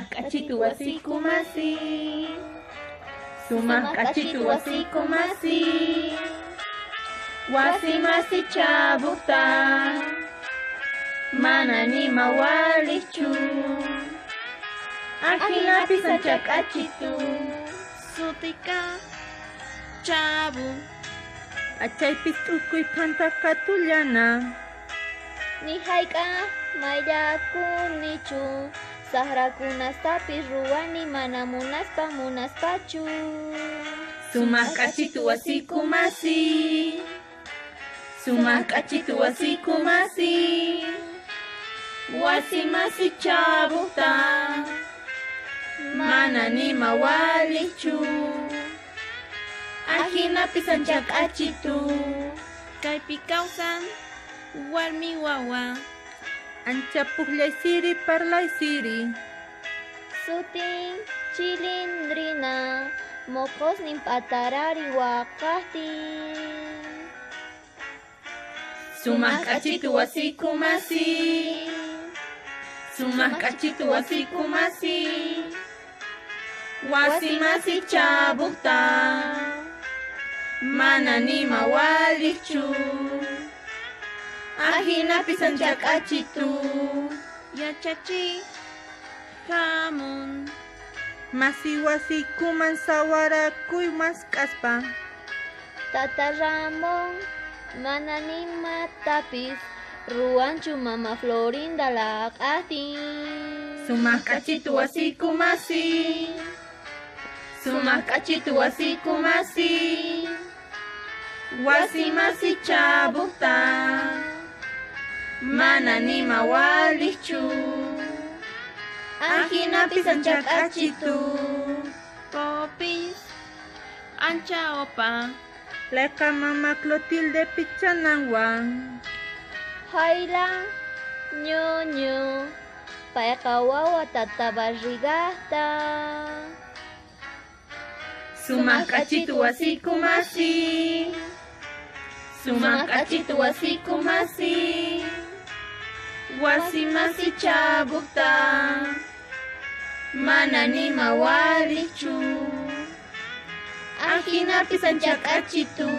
Sumaq k'achitu wasikumasi. Sumaq k'achitu wasikumasi. Wasimasi chabuta. Mana nima walichu. Akinapi sancha k'achitu. Sutika chabu. Achaypis t'ukuy phanta katullana. Nihayka mayakunichu. Sahrakunastapis ruwani mana munaspachu. Sumaq k'achitu wasikumasi. Sumaq k'achitu wasikumasi. Wasimasi chabuta. Mana nima walichu. Ajinapi sancha k'achitu. Kaypi kawsan warmi wawa. Ancha puqllay siri parlay siri. Sutin chilindrina. Mokosnin patarari waqaqtin. Sumaq k'achitu wasikumasi. Sumaq k'achitu wasikumasi. Wasimasi chabuta. Mana nima walichu. Ajinapi sancha k'achitu. Yachachi hamun. Masi wasikuman sawarakuy mask'aspa. Tata Ramón mana nimatapis ruanchu mama Florinda laq'aqtin. Sumaq k'achitu wasikumasi. Sumaq k'achitu wasikumasi. Wasimasi chabuta. Mana nima walichu. Ajinapi sancha k'achitu. Popis ancha opa. Leka mama Clotilde pichananwan. Hayla ñoño. Payqa wawa tata barrigaqta. Sumaq k'achitu wasikumasi. Sumaq k'achitu wasikumasi. Wasimasi chabuta. Mana nima walichu. Ajinapi sancha k'achitu.